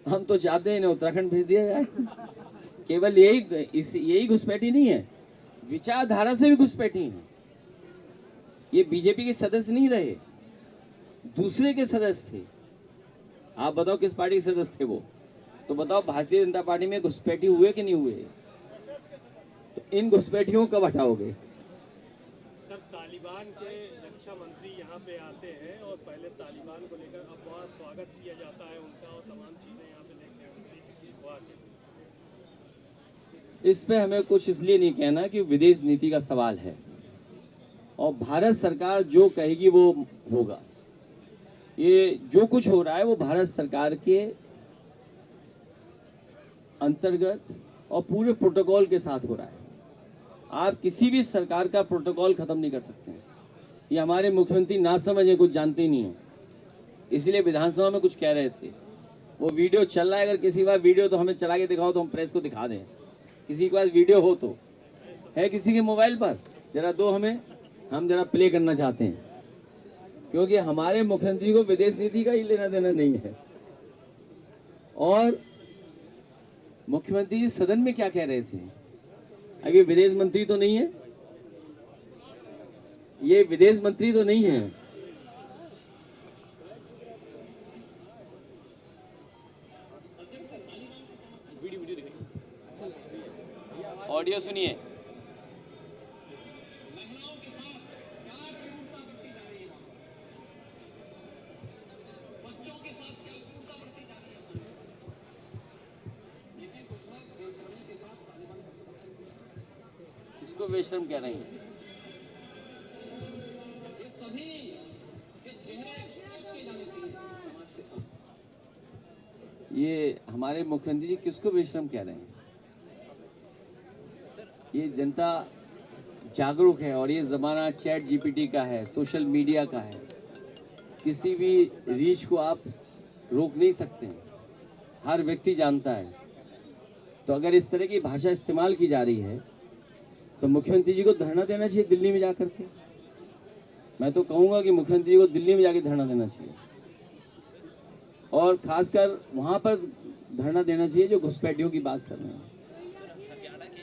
हम तो चाहते हैं इन्हें उत्तराखंड भेज दिया जाए। केवल यही घुसपैठी नहीं है, विचारधारा से भी घुसपैठी है। ये बीजेपी के सदस्य नहीं रहे, दूसरे के सदस्य थे। आप बताओ किस पार्टी के सदस्य थे वो? तो बताओ भारतीय जनता पार्टी में घुसपैठी हुए कि नहीं हुए? तो इन घुसपैठियों को कब हटाओगे? सर, तालिबान के रक्षा मंत्री यहाँ पे आते हैं और पहले तालिबान को लेकर अब बहुत स्वागत किया जाता है उनका, और तमाम चीजें यहाँ पे लेके आते। इस पे हमें कुछ इसलिए नहीं कहना कि विदेश नीति का सवाल है, और भारत सरकार जो कहेगी वो होगा। ये जो कुछ हो रहा है वो भारत सरकार के अंतर्गत और पूरे प्रोटोकॉल के साथ हो रहा है। आप किसी भी सरकार का प्रोटोकॉल खत्म नहीं कर सकते हैं। ये हमारे मुख्यमंत्री ना समझे, कुछ जानते ही नहीं है, इसलिए विधानसभा में कुछ कह रहे थे। वो वीडियो चल रहा है, अगर किसी बार वीडियो तो हमें चला के दिखाओ तो हम प्रेस को दिखा दें। किसी के पास वीडियो हो तो है किसी के मोबाइल पर, जरा दो हमें, हम जरा प्ले करना चाहते हैं, क्योंकि हमारे मुख्यमंत्री को विदेश नीति का ही लेना देना नहीं है। और मुख्यमंत्री जी सदन में क्या कह रहे थे? अब ये विदेश मंत्री तो नहीं है, ये विदेश मंत्री तो नहीं है। ऑडियो सुनिए। इसको बेशर्म कह रहे हैं। ये हमारे मुख्यमंत्री जी किसको बेशर्म कह रहे हैं? ये जनता जागरूक है, और ये ज़माना चैट जीपीटी का है, सोशल मीडिया का है। किसी भी रीच को आप रोक नहीं सकते हैं, हर व्यक्ति जानता है। तो अगर इस तरह की भाषा इस्तेमाल की जा रही है तो मुख्यमंत्री जी को धरना देना चाहिए दिल्ली में जाकर के। मैं तो कहूँगा कि मुख्यमंत्री जी को दिल्ली में जाके धरना देना चाहिए, और खासकर वहाँ पर धरना देना चाहिए जो घुसपैठियों की बात कर रहे हैं। हरियाणा के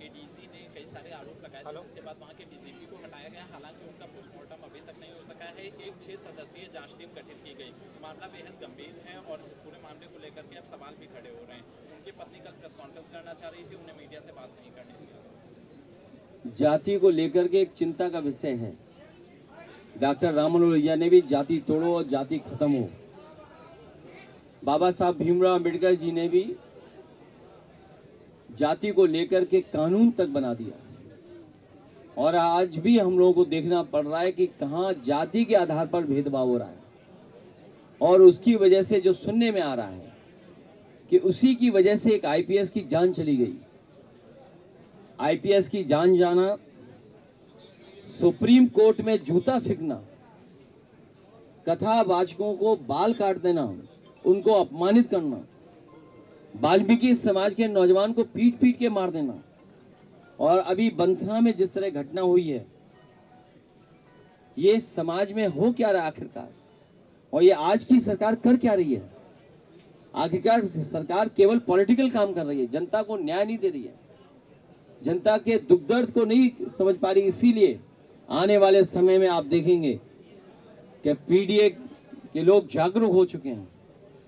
एडीसी ने कई सारे आरोप लगाए थे, जिसके बाद वहाँ के डीजीपी को हटाया गया। हालांकि उनका पोस्टमार्टम अभी तक नहीं हो सका है। एक 6 सदस्यीय जांच टीम गठित की गई। मामला बेहद गंभीर है और इस पूरे मामले को लेकर के अब सवाल भी खड़े हो रहे हैं। उनकी पत्नी कल प्रेस कॉन्फ्रेंस करना चाह रही थी, उन्हें मीडिया से बात नहीं करने दिया। जाति को लेकर के एक चिंता का विषय है। डॉक्टर राममनोहर लोहिया ने भी जाति तोड़ो और जाति खत्म हो। बाबा साहब भीमराव अम्बेडकर जी ने भी जाति को लेकर के कानून तक बना दिया, और आज भी हम लोगों को देखना पड़ रहा है कि कहाँ जाति के आधार पर भेदभाव हो रहा है। और उसकी वजह से जो सुनने में आ रहा है कि उसी की वजह से एक आईपीएस की जान चली गई। आईपीएस की जान जाना, सुप्रीम कोर्ट में जूता फेंकना, कथावाचकों को बाल काट देना, उनको अपमानित करना, वाल्मीकि समाज के नौजवान को पीट पीट के मार देना, और अभी बंथरा में जिस तरह घटना हुई है, ये समाज में हो क्या रहा आखिरकार? और ये आज की सरकार कर क्या रही है? आखिरकार सरकार केवल पॉलिटिकल काम कर रही है, जनता को न्याय नहीं दे रही है, जनता के दुख दर्द को नहीं समझ पा रही। इसीलिए आने वाले समय में आप देखेंगे कि पीडीए के लोग जागरूक हो चुके हैं,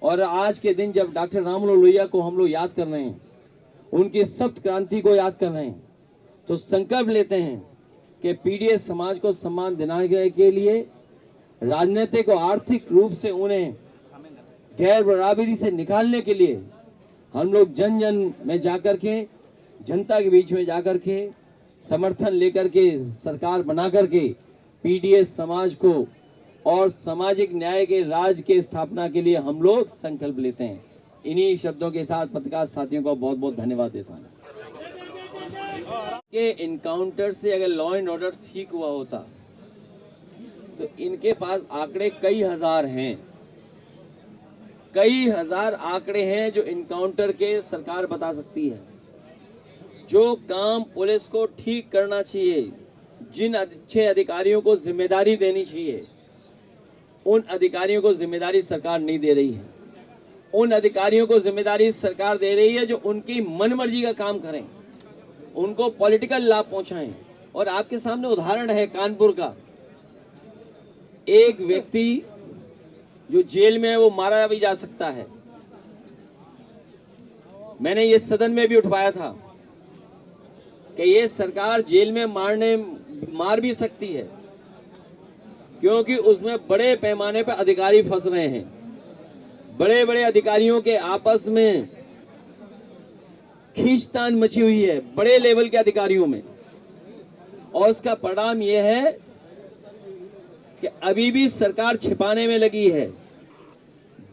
और आज के दिन जब डॉक्टर राममनोहर लोहिया को हम लोग याद कर रहे हैं, उनकी सप्त क्रांति को याद कर रहे हैं, तो संकल्प लेते हैं कि पीडीए समाज को सम्मान दिलाने के लिए, राजनीतिक और आर्थिक रूप से उन्हें गैर बराबरी से निकालने के लिए हम लोग जन जन में जाकर के, जनता के बीच में जाकर के समर्थन लेकर के सरकार बना करके पीडीए समाज को और सामाजिक न्याय के राज के स्थापना के लिए हम लोग संकल्प लेते हैं। इन्हीं शब्दों के साथ पत्रकार साथियों को बहुत बहुत धन्यवाद देता हूँ। के इनकाउंटर से अगर लॉ एंड ऑर्डर ठीक हुआ होता तो इनके पास आंकड़े कई हजार हैं, कई हजार आंकड़े हैं जो इनकाउंटर के सरकार बता सकती है। जो काम पुलिस को ठीक करना चाहिए, जिन अच्छे अधिकारियों को जिम्मेदारी देनी चाहिए, उन अधिकारियों को जिम्मेदारी सरकार नहीं दे रही है। उन अधिकारियों को जिम्मेदारी सरकार दे रही है जो उनकी मनमर्जी का काम करें, उनको पॉलिटिकल लाभ पहुंचाएं। और आपके सामने उदाहरण है कानपुर का, एक व्यक्ति जो जेल में है वो मारा भी जा सकता है। मैंने ये सदन में भी उठवाया था कि ये सरकार जेल में मार भी सकती है, क्योंकि उसमें बड़े पैमाने पर अधिकारी फंस रहे हैं। बड़े बड़े अधिकारियों के आपस में खींचतान मची हुई है, बड़े लेवल के अधिकारियों में, और उसका परिणाम यह है कि अभी भी सरकार छिपाने में लगी है।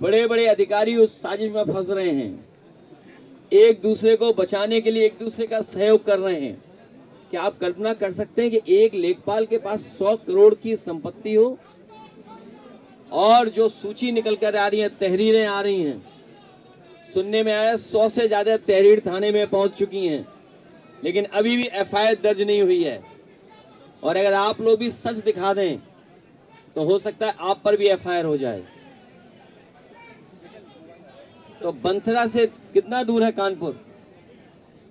बड़े बड़े अधिकारी उस साजिश में फंस रहे हैं, एक दूसरे को बचाने के लिए एक दूसरे का सहयोग कर रहे हैं। क्या आप कल्पना कर सकते हैं कि एक लेखपाल के पास 100 करोड़ की संपत्ति हो, और जो सूची निकल कर आ रही है, तहरीरें आ रही हैं, सुनने में आया 100 से ज्यादा तहरीर थाने में पहुंच चुकी हैं, लेकिन अभी भी एफआईआर दर्ज नहीं हुई है। और अगर आप लोग भी सच दिखा दें तो हो सकता है आप पर भी एफआईआर हो जाए। तो बंथरा से कितना दूर है कानपुर?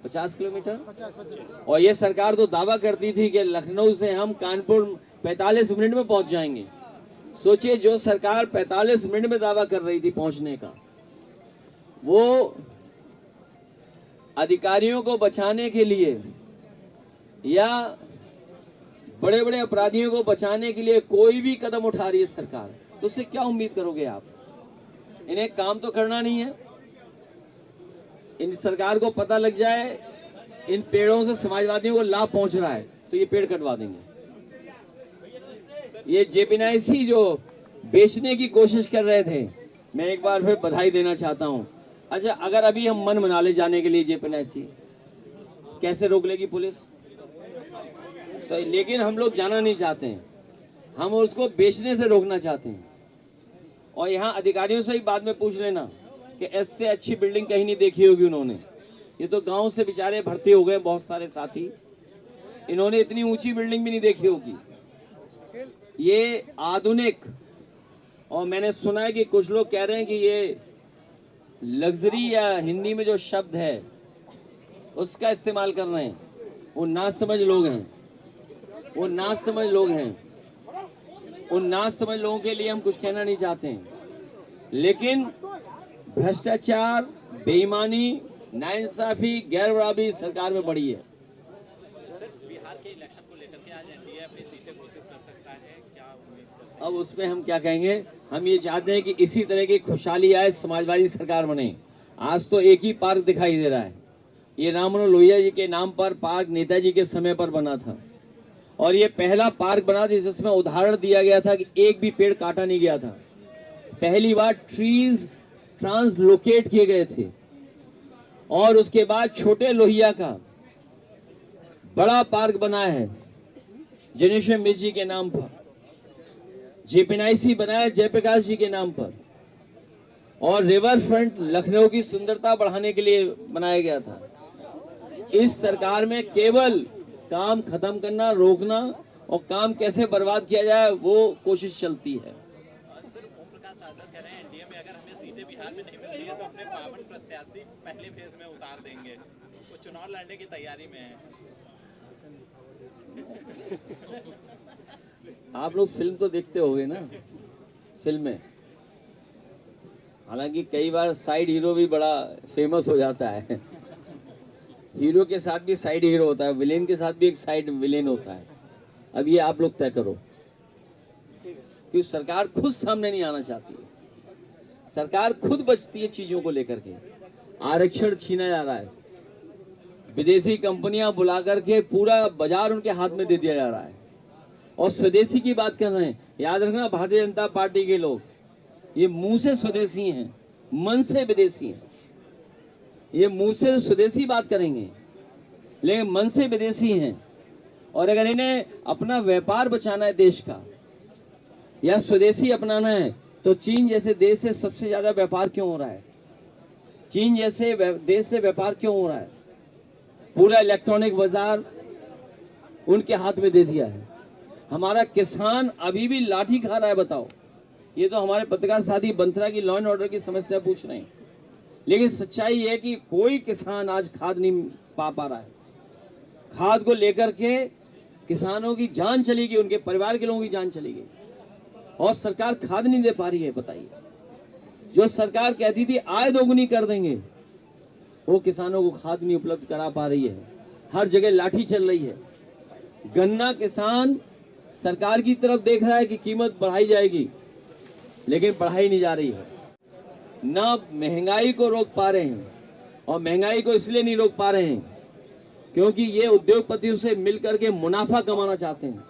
50 किलोमीटर। और ये सरकार तो दावा करती थी कि लखनऊ से हम कानपुर 45 मिनट में पहुंच जाएंगे। सोचिए, जो सरकार 45 मिनट में दावा कर रही थी पहुंचने का, वो अधिकारियों को बचाने के लिए या बड़े बड़े अपराधियों को बचाने के लिए कोई भी कदम उठा रही है सरकार, तो उससे क्या उम्मीद करोगे आप? इन्हें काम तो करना नहीं है। इन सरकार को पता लग जाए इन पेड़ों से समाजवादियों को लाभ पहुंच रहा है तो ये पेड़ कटवा देंगे। ये जेपीएनआईसी जो बेचने की कोशिश कर रहे थे, मैं एक बार फिर बधाई देना चाहता हूं। अच्छा, अगर अभी हम मन मना ले जाने के लिए जेपीएनआईसी, कैसे रोक लेगी पुलिस? तो लेकिन हम लोग जाना नहीं चाहते हैं, हम उसको बेचने से रोकना चाहते हैं। और यहाँ अधिकारियों से ही बाद में पूछ लेना कि इससे अच्छी बिल्डिंग कहीं नहीं देखी होगी उन्होंने। ये तो गांव से बेचारे भर्ती हो गए बहुत सारे साथी, इन्होंने इतनी ऊंची बिल्डिंग भी नहीं देखी होगी। ये आधुनिक, और मैंने सुना है कि कुछ लोग कह रहे हैं कि ये लग्जरी या हिंदी में जो शब्द है उसका इस्तेमाल कर रहे हैं। वो नासमझ लोग हैं, वो नासमझ लोग हैं। उन नासमझ लोगों के लिए हम कुछ कहना नहीं चाहते हैं, लेकिन भ्रष्टाचार, बेईमानी, नाइंसाफी, गैर बराबरी सरकार में बढ़ी है। सर, बिहार के इलेक्शन को लेकर के आज एनडीए अपनी सीटें घोषित कर सकता है, क्या उम्मीद करते हैं? अब उसमें हम क्या कहेंगे? हम ये चाहते हैं कि इसी तरह की खुशहाली आए, समाजवादी सरकार बने। आज तो एक ही पार्क दिखाई दे रहा है। ये राम मनोहर लोहिया जी के नाम पर पार्क नेताजी के समय पर बना था, और ये पहला पार्क बना था जिसमें उदाहरण दिया गया था कि एक भी पेड़ काटा नहीं गया था। पहली बार ट्रीज ट्रांसलोकेट किए गए थे, और उसके बाद छोटे लोहिया का बड़ा पार्क बना है जनेश्वर मिश्र जी के नाम पर, जेपीएनआईसी बनाया जयप्रकाश जी के नाम पर, और रिवर फ्रंट लखनऊ की सुंदरता बढ़ाने के लिए बनाया गया था। इस सरकार में केवल काम खत्म करना, रोकना और काम कैसे बर्बाद किया जाए वो कोशिश चलती है। सर, ओम प्रकाश यादव कह रहे हैं एनडीए में अगर हमें सीटें बिहार में नहीं मिल रही है तो अपने 52 प्रत्याशी पहले फेज में उतार देंगे। वो चुनाव लड़ने की तैयारी में है। आप लोग फिल्म तो देखते होंगे ना, फिल्में। हालांकि कई बार साइड हीरो भी बड़ा फेमस हो जाता है। हीरो के साथ भी साइड हीरो होता है, विलेन के साथ भी एक साइड विलेन होता है। अब ये आप लोग तय करो, क्योंकि सरकार खुद सामने नहीं आना चाहती है। सरकार खुद बचती है चीजों को लेकर के। आरक्षण छीना जा रहा है, विदेशी कंपनियां बुला करके पूरा बाजार उनके हाथ में दे दिया जा रहा है, और स्वदेशी की बात कर रहे हैं। याद रखना, भारतीय जनता पार्टी के लोग ये मुंह से स्वदेशी हैं, मन से विदेशी हैं। ये मुंह से स्वदेशी बात करेंगे लेकिन मन से विदेशी हैं। और अगर इन्हें अपना व्यापार बचाना है देश का, या स्वदेशी अपनाना है, तो चीन जैसे देश से सबसे ज्यादा व्यापार क्यों हो रहा है? चीन जैसे देश से व्यापार क्यों हो रहा है? पूरा इलेक्ट्रॉनिक बाजार उनके हाथ में दे दिया है। हमारा किसान अभी भी लाठी खा रहा है। बताओ, ये तो हमारे पत्रकार साथी बंथरा की लॉ एंड ऑर्डर की समस्या पूछ रहे हैं, लेकिन सच्चाई है कि कोई किसान आज खाद नहीं पा रहा है। खाद को लेकर के किसानों की जान चली गई, उनके परिवार के लोगों की जान चली गई, और सरकार खाद नहीं दे पा रही है। बताइए, जो सरकार कहती थी आय दोगुनी कर देंगे, वो किसानों को खाद नहीं उपलब्ध करा पा रही है। हर जगह लाठी चल रही है। गन्ना किसान सरकार की तरफ देख रहा है कि कीमत बढ़ाई जाएगी, लेकिन बढ़ाई नहीं जा रही है। ना महंगाई को रोक पा रहे हैं, और महंगाई को इसलिए नहीं रोक पा रहे हैं क्योंकि ये उद्योगपतियों से मिलकर के मुनाफा कमाना चाहते हैं।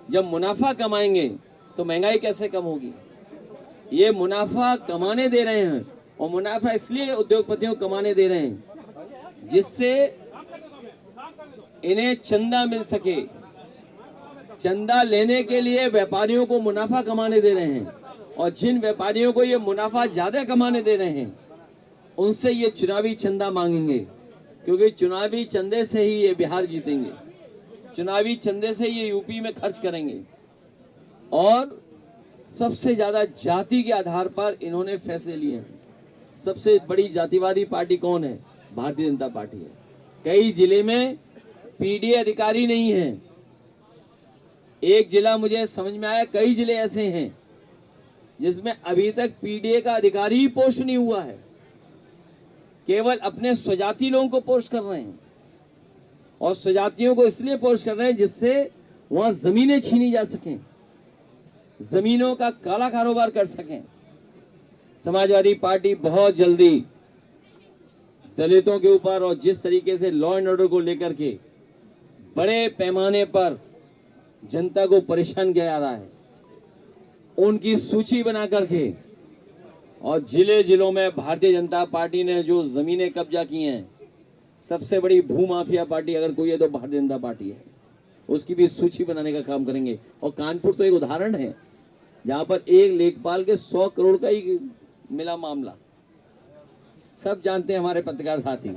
जब मुनाफा कमाएंगे तो महंगाई कैसे कम होगी? ये मुनाफा कमाने दे रहे हैं, और मुनाफा इसलिए उद्योगपतियों को कमाने दे रहे हैं जिससे इन्हें चंदा मिल सके। चंदा लेने के लिए व्यापारियों को मुनाफा कमाने दे रहे हैं, और जिन व्यापारियों को ये मुनाफा ज्यादा कमाने दे रहे हैं उनसे ये चुनावी चंदा मांगेंगे, क्योंकि चुनावी चंदे से ही ये बिहार जीतेंगे, चुनावी चंदे से ये यूपी में खर्च करेंगे। और सबसे ज्यादा जाति के आधार पर इन्होंने फैसले लिए हैं। सबसे बड़ी जातिवादी पार्टी कौन है? भारतीय जनता पार्टी है। कई जिले में पीडीए अधिकारी नहीं है। एक जिला मुझे समझ में आया, कई जिले ऐसे हैं जिसमें अभी तक पीडीए का अधिकारी ही पोस्ट नहीं हुआ है। केवल अपने स्वजाति लोगों को पोस्ट कर रहे हैं, और स्वजातियों को इसलिए पोस्ट कर रहे हैं जिससे वहां जमीनें छीनी जा सकें, जमीनों का काला कारोबार कर सकें। समाजवादी पार्टी बहुत जल्दी दलितों के ऊपर, और जिस तरीके से लॉ एंड ऑर्डर को लेकर के बड़े पैमाने पर जनता को परेशान किया जा रहा है, उनकी सूची बना करके, और जिले जिलों में भारतीय जनता पार्टी ने जो जमीनें कब्जा की हैं, सबसे बड़ी भूमाफिया पार्टी अगर कोई है तो भारतीय जनता पार्टी है, उसकी भी सूची बनाने का काम करेंगे। और कानपुर तो एक उदाहरण है जहां पर एक लेखपाल के 100 करोड़ का ही मिला मामला। सब जानते हैं हमारे पत्रकार साथी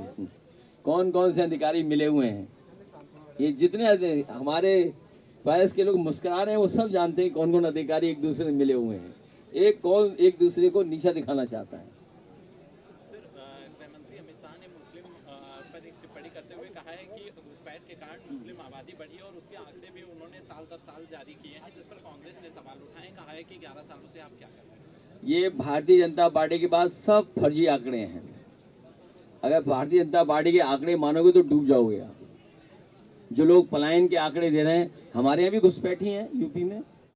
कौन कौन से अधिकारी मिले हुए हैं। ये जितने हमारे प्रयास के लोग मुस्कुरा रहे हैं वो सब जानते हैं कौन कौन अधिकारी एक दूसरे से मिले हुए हैं। कौन एक दूसरे को नीचा दिखाना चाहता है। सर, गृहमंत्री अमित शाह ने मुस्लिम पर एक टिप्पणी करते हुए कहा है कि घुसपैठ के कारण मुस्लिम आबादी बढ़ी है, और उसके आंकड़े भी उन्होंने साल दर साल जारी किए हैं, जिस पर कांग्रेस ने सवाल उठाए। कहा है कि 11 सालों से आप क्या कर रहे हैं? ये भारतीय जनता पार्टी के पास सब फर्जी आंकड़े हैं। अगर भारतीय जनता पार्टी के आंकड़े मानोगे तो डूब जाओगे आप। जो लोग पलायन के आंकड़े दे रहे हैं, हमारे यहाँ भी घुसपैठी हैं यूपी में।